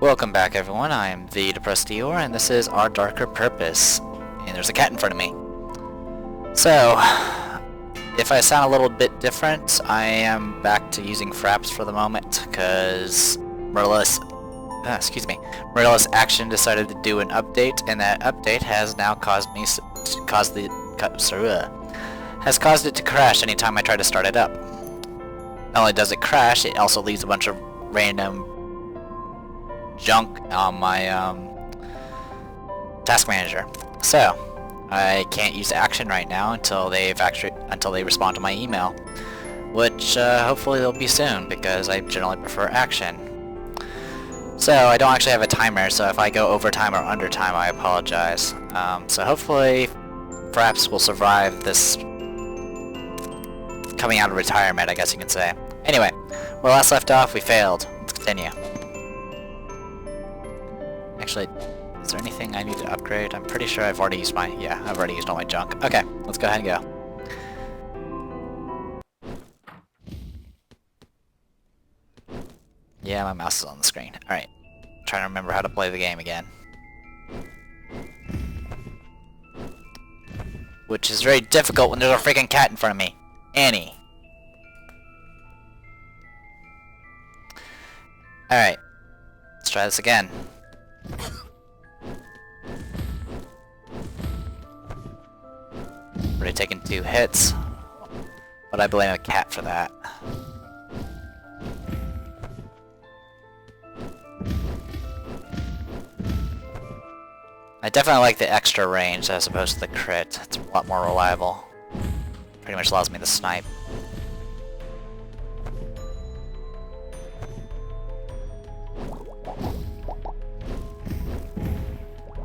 Welcome back, everyone. I am the Depressed Eeyore, and this is Our Darker Purpose. And there's a cat in front of me. So, if I sound a little bit different, I am back to using fraps for the moment, because Marilla's Action decided to do an update, and that update has now caused it to crash anytime I try to start it up. Not only does it crash, it also leaves a bunch of random junk on my task manager. So I can't use action right now until they respond to my email, which hopefully they'll be soon, because I generally prefer action. So I don't actually have a timer, so if I go overtime or undertime, I apologize. So hopefully Fraps will survive this coming out of retirement, I guess you can say. Anyway, where last left off, we failed. Let's continue. Actually, is there anything I need to upgrade? I'm pretty sure I've already used I've already used all my junk. Okay, let's go ahead and go. Yeah, my mouse is on the screen. Alright, trying to remember how to play the game again. Which is very difficult when there's a freaking cat in front of me. Annie. Alright, let's try this again. Already taken 2 hits, but I blame a cat for that. I definitely like the extra range as opposed to the crit. It's a lot more reliable. Pretty much allows me to snipe.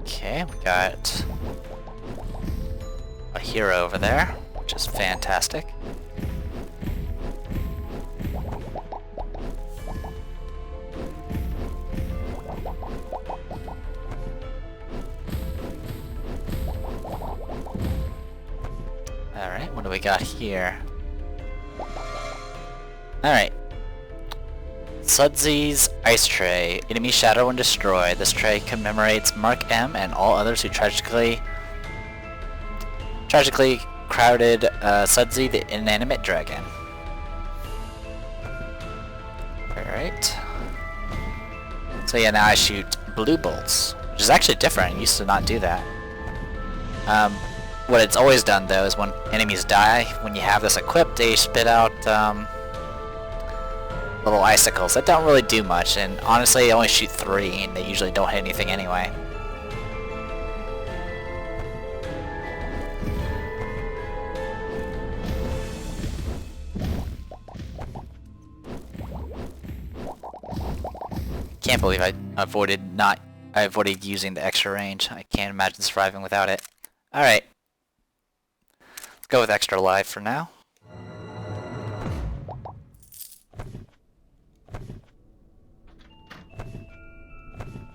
Okay, we got a hero over there, which is fantastic. Alright, what do we got here? Alright. Sudsy's Ice Tray. Enemy shadow and destroy. This tray commemorates Mark M and all others who tragically crowded Sudsy the inanimate dragon. Alright. So yeah, now I shoot blue bolts, which is actually different. I used to not do that. What it's always done though is when enemies die, when you have this equipped, they spit out little icicles that don't really do much, and honestly I only shoot 3 and they usually don't hit anything anyway. Can't believe I avoided using the extra range. I can't imagine surviving without it. Alright. Let's go with extra life for now.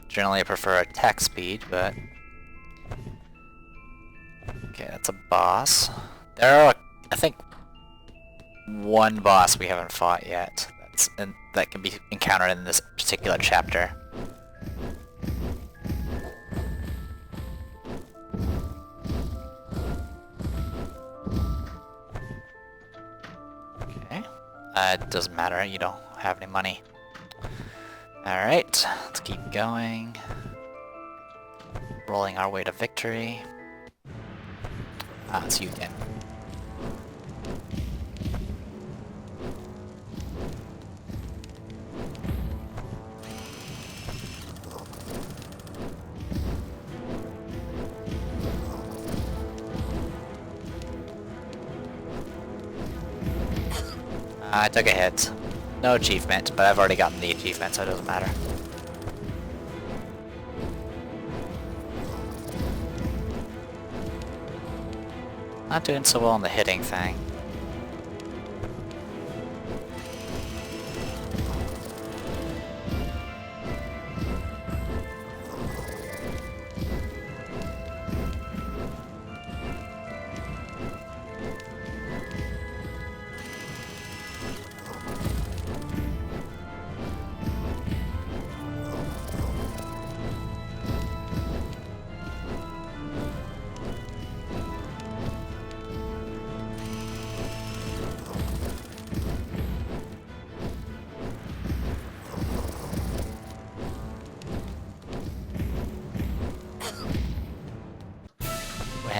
Generally I prefer attack speed, but okay, that's a boss. There are, I think, 1 boss we haven't fought yet. That can be encountered in this particular chapter. Okay, it doesn't matter. You don't have any money. Alright, let's keep going. Rolling our way to victory. Ah, it's you again. I took a hit. No achievement, but I've already gotten the achievement, so it doesn't matter. Not doing so well on the hitting thing.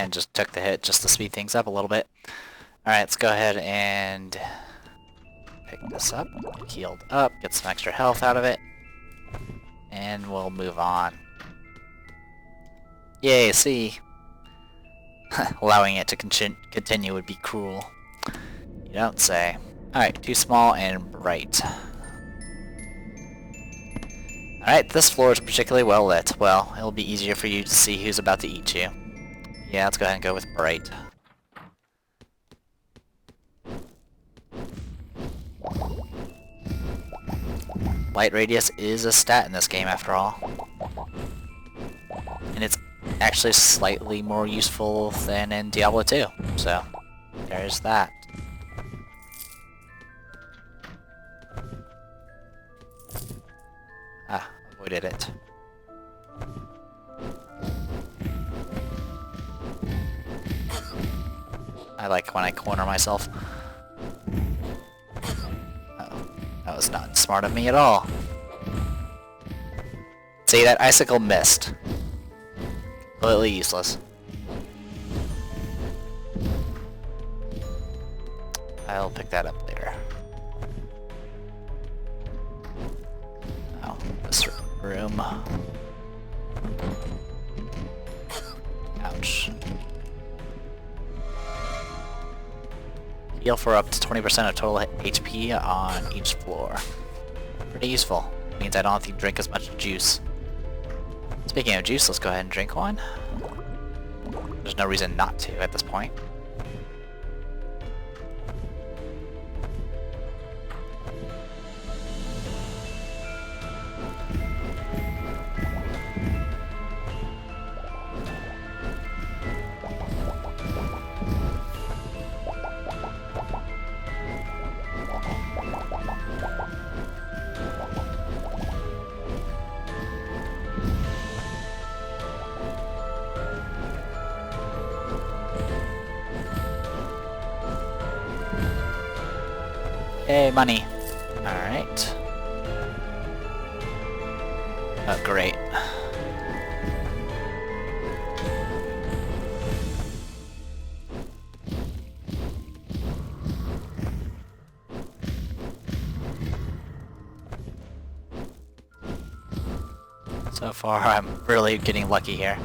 and just took the hit just to speed things up a little bit. Alright, let's go ahead and pick this up, get healed up, get some extra health out of it, and we'll move on. Yay, see? Allowing it to continue would be cruel. You don't say. Alright, too small and bright. Alright, this floor is particularly well lit. Well, it'll be easier for you to see who's about to eat you. Yeah, let's go ahead and go with bright. Light radius is a stat in this game after all. And it's actually slightly more useful than in Diablo 2. So, there's that. Ah, avoided it. I like when I corner myself. Uh-oh. That was not smart of me at all. See, that icicle missed. Completely useless. I'll pick that up later. Oh, this room. Ouch. Heal for up to 20% of total HP on each floor. Pretty useful. Means I don't have to drink as much juice. Speaking of juice, let's go ahead and drink one. There's no reason not to at this point. Hey, money. Alright. Oh, great. So far, I'm really getting lucky here.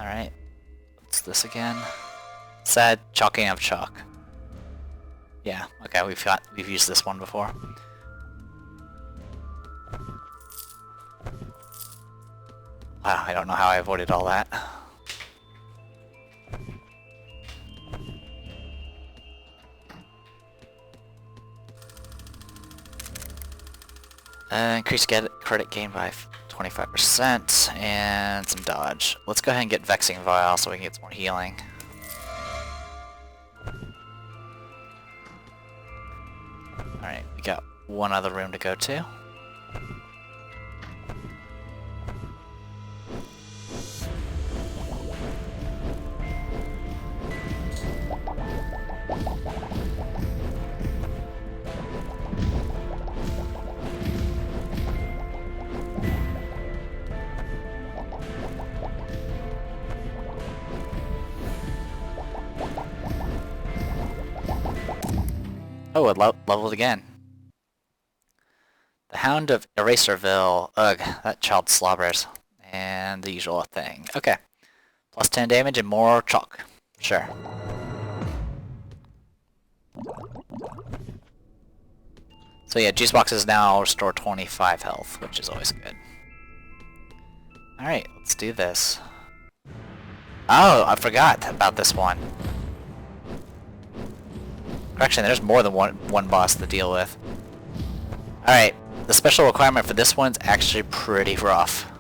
Alright, what's this again? Sad chalking of chalk. Yeah, okay, we've used this one before. Wow, I don't know how I avoided all that. Increase credit gain by 25% and some dodge. Let's go ahead and get Vexing Vial so we can get some more healing. Alright, we got one other room to go to. Oh, it leveled again. The Hound of Eraserville. Ugh, that child slobbers. And the usual thing. Okay. Plus 10 damage and more chalk. Sure. So yeah, juice boxes now restore 25 health, which is always good. Alright, let's do this. Oh, I forgot about this one. Correction, there's more than one boss to deal with. Alright, the special requirement for this one's actually pretty rough.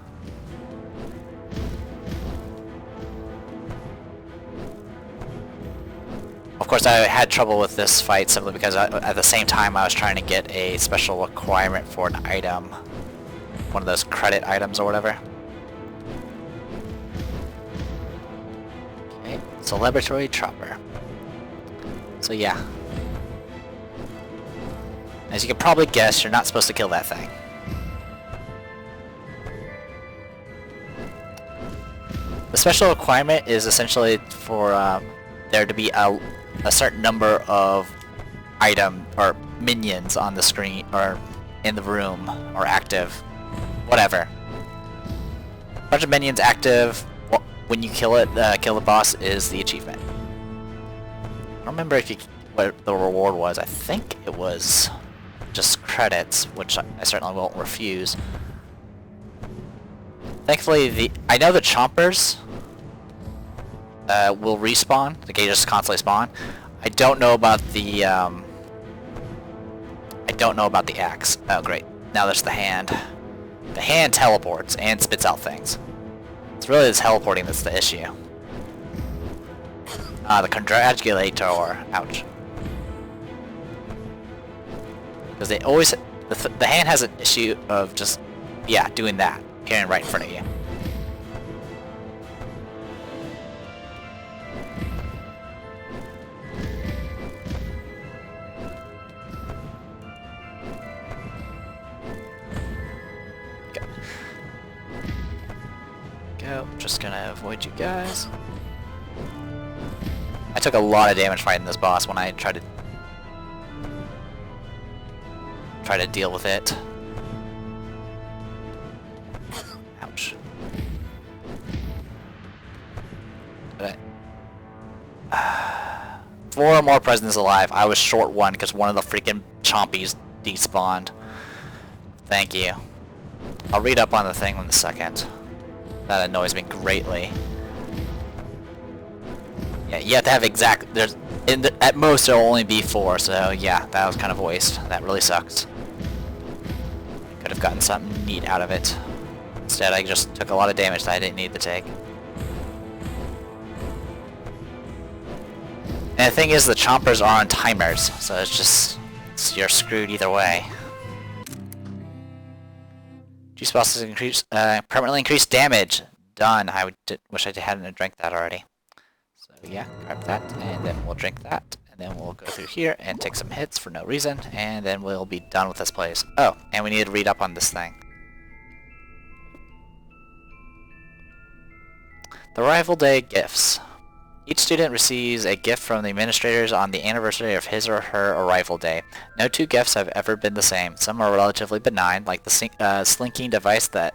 Of course, I had trouble with this fight simply because at the same time I was trying to get a special requirement for an item. One of those credit items or whatever. Okay, Celebratory Chopper. So yeah. As you can probably guess, you're not supposed to kill that thing. The special requirement is essentially for there to be a certain number of item or minions on the screen or in the room or active, whatever. A bunch of minions active when you kill it. Kill the boss is the achievement. I don't remember what the reward was. I think it was just credits, which I certainly won't refuse. Thankfully, I know the chompers will respawn. The gauges constantly spawn. I don't know about the axe. Oh great! Now there's the hand. The hand teleports and spits out things. It's really the teleporting that's the issue. The congratulator. Ouch. Because they always the hand has an issue of just doing that, appearing right in front of you. Go. Just gonna avoid you guys. I took a lot of damage fighting this boss when I tried to deal with it. Ouch. But 4 more presidents alive. I was short 1 because one of the freaking chompies despawned. Thank you. I'll read up on the thing in a second. That annoys me greatly. Yeah, you have to have exact. At most there'll only be 4. So yeah, that was kind of a waste. That really sucks. Could have gotten something neat out of it. Instead, I just took a lot of damage that I didn't need to take. And the thing is, the chompers are on timers, so you're screwed either way. Juice bosses permanently increase damage. Done. I wish I hadn't drank that already. So yeah, grab that, and then we'll drink that, and then we'll go through here and take some hits for no reason, and then we'll be done with this place. Oh, and we need to read up on this thing. The Arrival Day Gifts. Each student receives a gift from the administrators on the anniversary of his or her arrival day. No 2 gifts have ever been the same. Some are relatively benign, like the slinking device that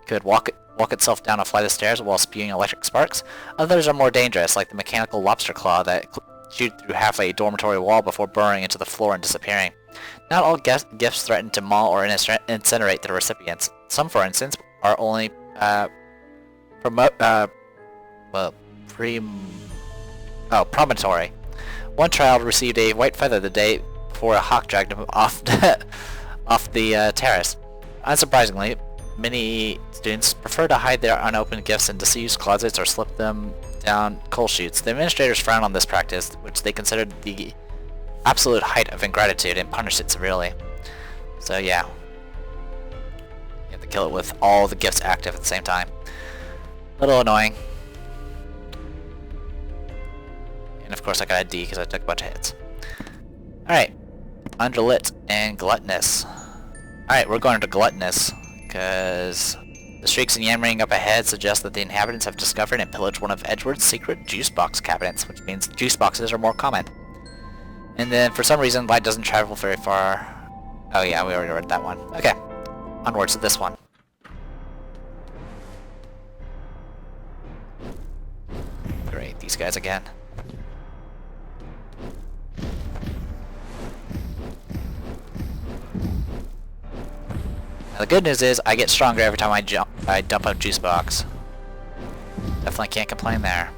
could walk itself down a flight of stairs while spewing electric sparks. Others are more dangerous, like the mechanical lobster claw that chewed through half a dormitory wall before burrowing into the floor and disappearing. Not all gifts threaten to maul or incinerate the recipients. Some, for instance, are only promontory. One child received a white feather the day before a hawk dragged him off off the terrace. Unsurprisingly, many students prefer to hide their unopened gifts in disused closets or slip them down coal chutes. The administrators frown on this practice, which they considered the absolute height of ingratitude, and punish it severely. So yeah, you have to kill it with all the gifts active at the same time. A little annoying. And of course I got a D because I took a bunch of hits. Alright, Underlit and Gluttonous. Alright, we're going to Gluttonous, because the shrieks and yammering up ahead suggest that the inhabitants have discovered and pillaged one of Edward's secret juice box cabinets, which means juice boxes are more common. And then for some reason light doesn't travel very far. Oh yeah, we already read that one. Okay, onwards to this one. Great, these guys again. The good news is I get stronger every time I dump a juice box. Definitely can't complain there.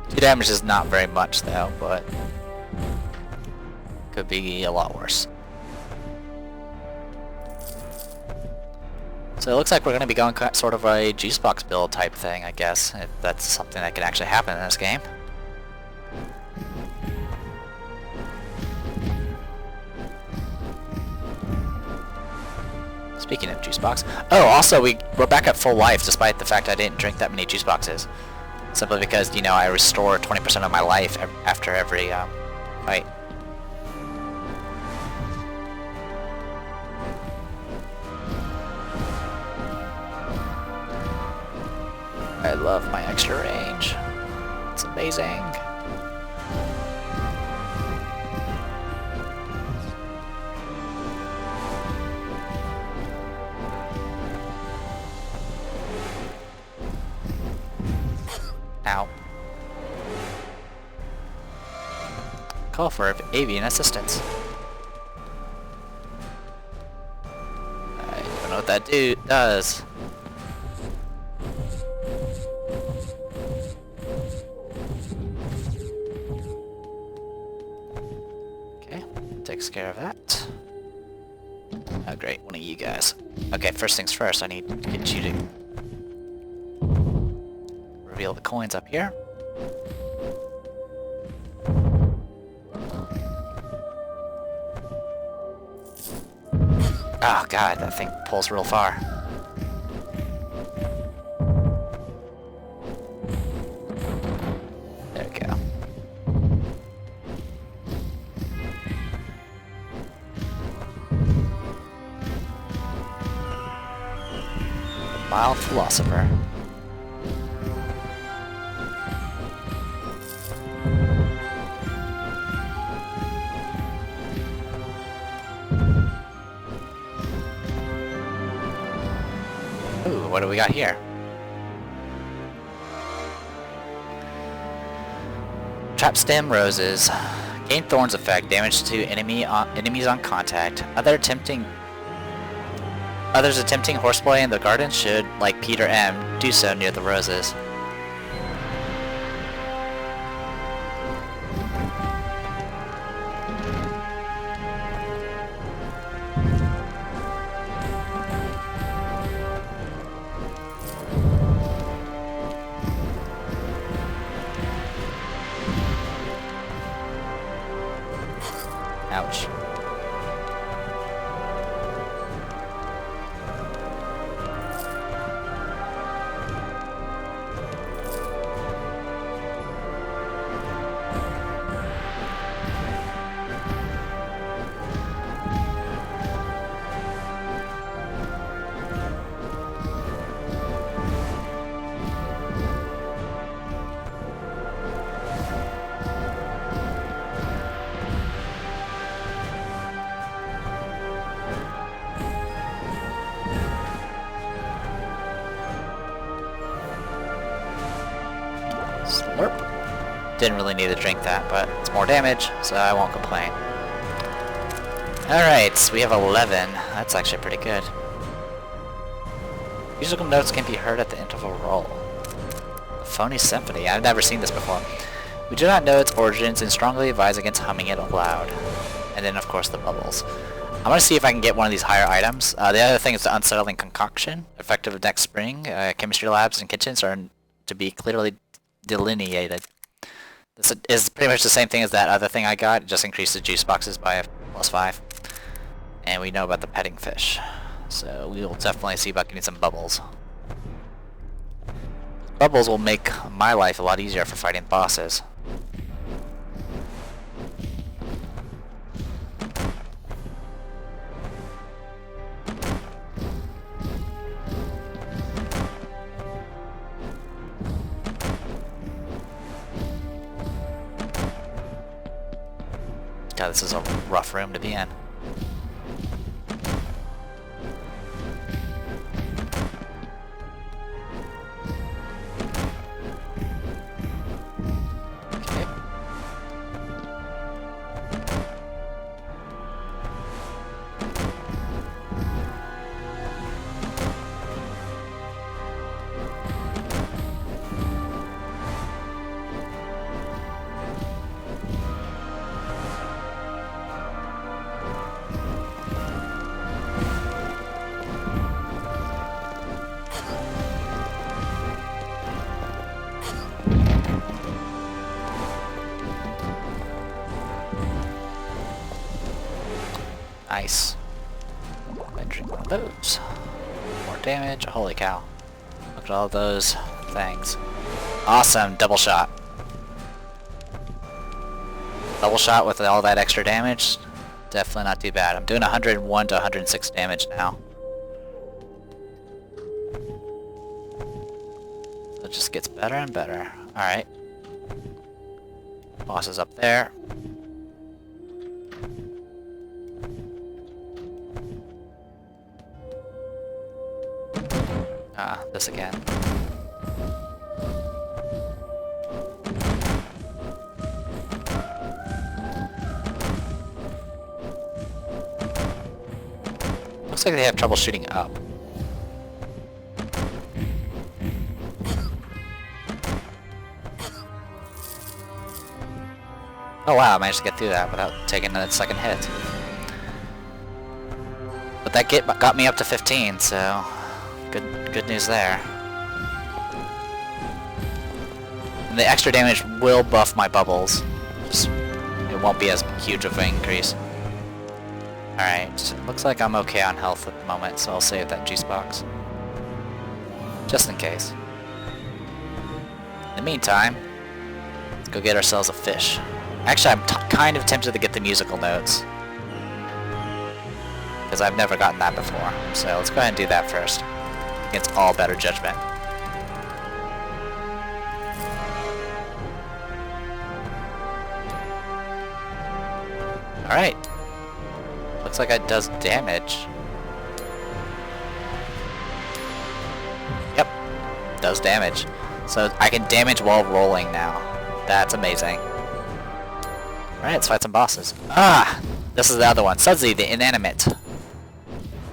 2 damage is not very much though, but could be a lot worse. So it looks like we're going to be going sort of a juice box build type thing, I guess, if that's something that can actually happen in this game. Speaking of juice box. Oh, also we're back at full life despite the fact I didn't drink that many juice boxes. Simply because, you know, I restore 20% of my life after every fight. I love my extra range. It's amazing. Ow. Call for avian assistance. I don't know what that dude does. Okay, takes care of that. Oh great, one of you guys. Okay, first things first, I need to get you to reveal the coins up here. Oh god, that thing pulls real far. There we go. The mild philosopher. Ooh, what do we got here? Trap stem roses. Gain thorns effect. Damage to enemies on contact. Others attempting horseplay in the garden should, like Peter M., do so near the roses. Ouch. Slurp. Didn't really need to drink that, but it's more damage, so I won't complain. Alright, we have 11. That's actually pretty good. Musical notes can be heard at the interval roll. Phony symphony. I've never seen this before. We do not know its origins and strongly advise against humming it aloud. And then, of course, the bubbles. I'm going to see if I can get one of these higher items. The other thing is the unsettling concoction. Effective next spring. Chemistry labs and kitchens are to be clearly delineated. This is pretty much the same thing as that other thing I got. It just increased the juice boxes by +5. And we know about the petting fish. So we will definitely see about getting some bubbles. Bubbles will make my life a lot easier for fighting bosses. God, this is a rough room to be in. Okay. Nice. I drink one of those. More damage. Holy cow. Look at all those things. Awesome. Double shot. Double shot with all that extra damage. Definitely not too bad. I'm doing 101 to 106 damage now. it just gets better and better. Alright. Boss is up there. This again. Looks like they have trouble shooting up. Oh wow, I managed to get through that without taking a second hit. But that got me up to 15, so good news there. And the extra damage will buff my bubbles. It won't be as huge of an increase. Alright, looks like I'm okay on health at the moment, so I'll save that juice box. Just in case. In the meantime, let's go get ourselves a fish. Actually, I'm kind of tempted to get the musical notes. Because I've never gotten that before. So let's go ahead and do that first. Against all better judgment. Alright. Looks like it does damage. Yep. Does damage. So I can damage while rolling now. That's amazing. Alright, let's fight some bosses. Ah! This is the other one. Sudsy, the inanimate.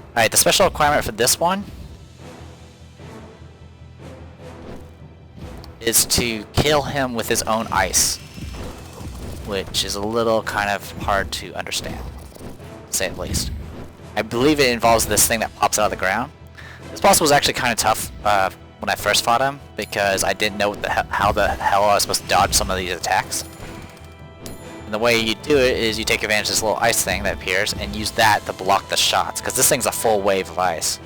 Alright, the special requirement for this one is to kill him with his own ice. Which is a little kind of hard to understand, to say the least. I believe it involves this thing that pops out of the ground. This boss was actually kind of tough when I first fought him, because I didn't know how the hell I was supposed to dodge some of these attacks. And the way you do it is you take advantage of this little ice thing that appears and use that to block the shots, because this thing's a full wave of ice.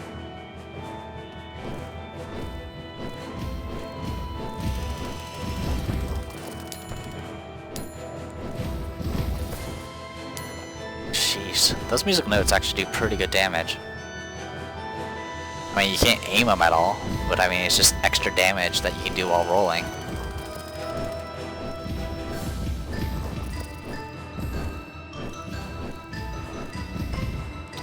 Jeez, those music notes actually do pretty good damage. I mean, you can't aim them at all, but I mean, it's just extra damage that you can do while rolling.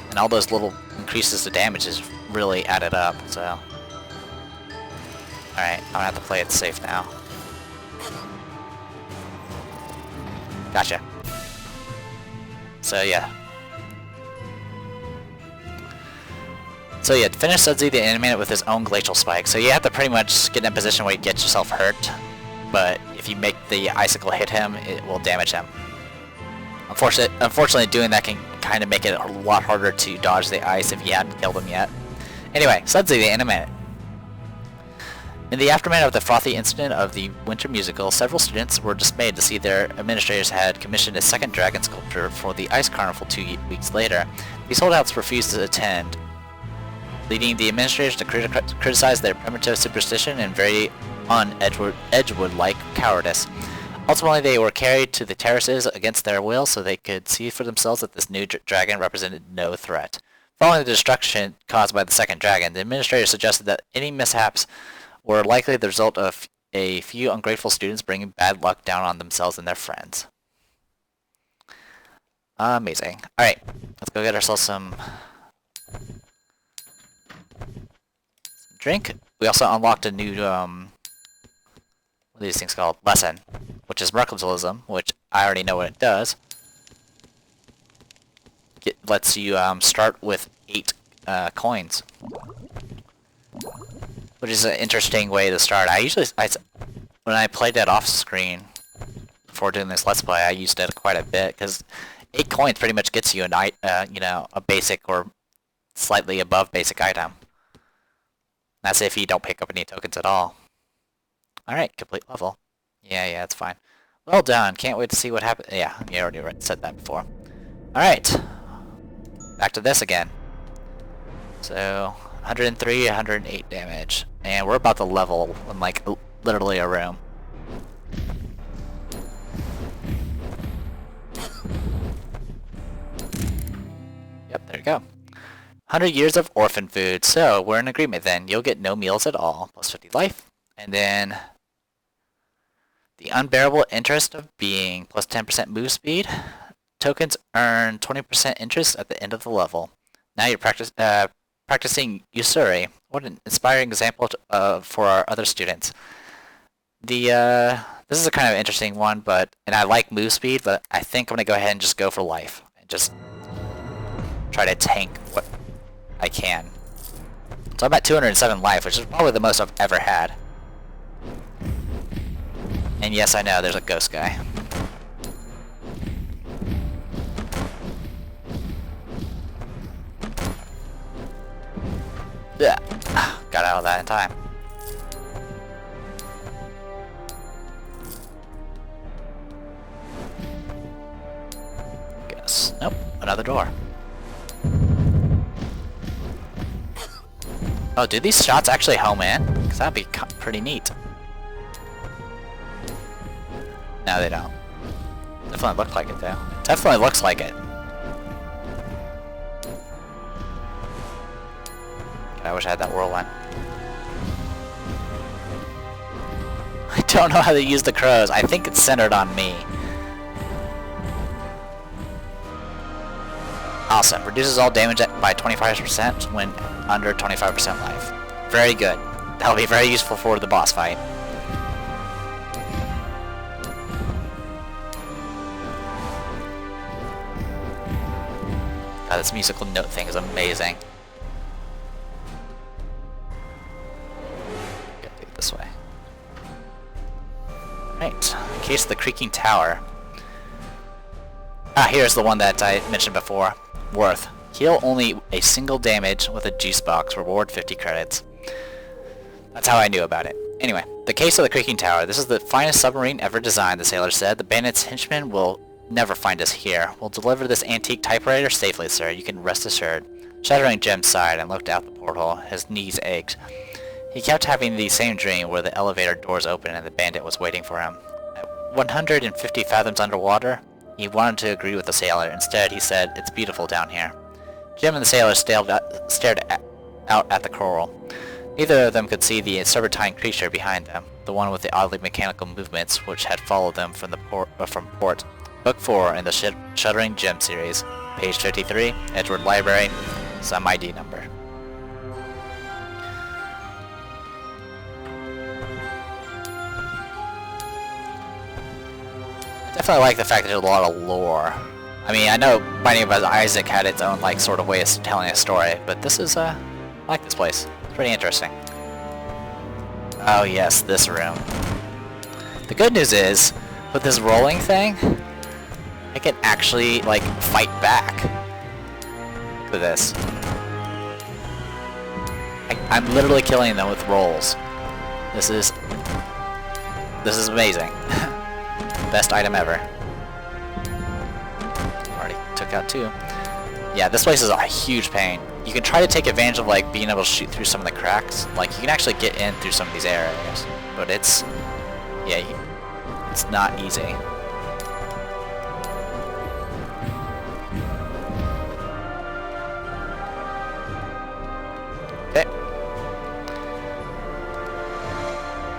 And all those little increases to damage is really added up, so... Alright, I'm gonna have to play it safe now. Gotcha. So yeah. Finish Sudsy the Inanimate with his own glacial spike. So you have to pretty much get in a position where you get yourself hurt, but if you make the icicle hit him, it will damage him. Unfortunately, doing that can kind of make it a lot harder to dodge the ice if you hadn't killed him yet. Anyway, Sudsy the Inanimate. In the aftermath of the frothy incident of the winter musical, several students were dismayed to see their administrators had commissioned a second dragon sculpture for the ice carnival 2 weeks later. These holdouts refused to attend, leading the administrators to criticize their primitive superstition and very un-Edgewood-like cowardice. Ultimately, they were carried to the terraces against their will so they could see for themselves that this new dragon represented no threat. Following the destruction caused by the second dragon, the administrators suggested that any mishaps were likely the result of a few ungrateful students bringing bad luck down on themselves and their friends. Amazing. Alright, let's go get ourselves some drink. We also unlocked a new, what are these things called? Lesson, which is mercantilism, which I already know what it does. It lets you start with 8 coins, which is an interesting way to start. When I played that off screen before doing this Let's Play, I used it quite a bit, because 8 coins pretty much gets you a basic or slightly above basic item. That's if you don't pick up any tokens at all. Alright, complete level. Yeah, it's fine. Well done. Can't wait to see what happens. Yeah, you already said that before. Alright. Back to this again. So, 103, 108 damage. And we're about to level in like literally a room. Yep, there you go. 100 years of orphan food. So, we're in agreement then. You'll get no meals at all. Plus 50 life. And then the unbearable interest of being plus 10% move speed. Tokens earn 20% interest at the end of the level. Now you're practicing Usuri. What an inspiring example for our other students. This is a kind of interesting one, and I like move speed, but I think I'm gonna go ahead and just go for life and just try to tank what I can. So I'm at 207 life, which is probably the most I've ever had. And yes, I know there's a ghost guy. Yeah, got out of that in time. Guess. Nope, another door. Oh, do these shots actually home in? Because that'd be pretty neat. No, they don't. Definitely look like it, though. Definitely looks like it. I wish I had that whirlwind. I don't know how to use the crows. I think it's centered on me. Awesome. Reduces all damage by 25% when under 25% life. Very good. That'll be very useful for the boss fight. God, this musical note thing is amazing. Gotta do it this way. Right. Case of the Creaking Tower. Ah, here's the one that I mentioned before. Worth. Heal only a single damage with a juice box. Reward 50 credits. That's how I knew about it. Anyway, the Case of the Creaking Tower. This is the finest submarine ever designed, the sailor said. The bandits' henchmen will never find us here. We'll deliver this antique typewriter safely, sir. You can rest assured. Shuddering Jem sighed and looked out the porthole. His knees ached. He kept having the same dream where the elevator doors opened and the bandit was waiting for him. At 150 fathoms underwater, he wanted to agree with the sailor. Instead, he said, "It's beautiful down here." Jem and the sailor stared out at the coral. Neither of them could see the serpentine creature behind them, the one with the oddly mechanical movements which had followed them from port. Book 4 in the Shuddering Jem series, page 53, Edgewood Library, some ID number. I definitely like the fact that there's a lot of lore. I mean, I know Binding of Isaac had its own sort of way of telling a story, but this is I like this place. It's pretty interesting. Oh yes, this room. The good news is, with this rolling thing, I can actually fight back. Look at this. I'm literally killing them with rolls. This is amazing. Best item ever. Already took out 2. Yeah, this place is a huge pain. You can try to take advantage of being able to shoot through some of the cracks. You can actually get in through some of these areas, but it's not easy. Okay.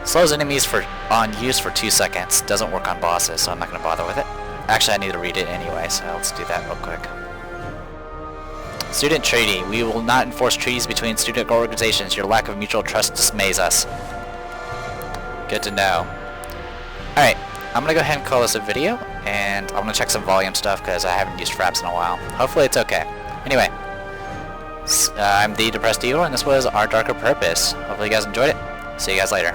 Slows enemies on use for 2 seconds. Doesn't work on bosses, so I'm not going to bother with it. Actually, I need to read it anyway, so let's do that real quick. Student treaty. We will not enforce treaties between student organizations. Your lack of mutual trust dismays us. Good to know. Alright, I'm going to go ahead and call this a video, and I'm going to check some volume stuff because I haven't used Fraps in a while. Hopefully it's okay. Anyway, I'm the Depressed Evil, and this was Our Darker Purpose. Hopefully you guys enjoyed it. See you guys later.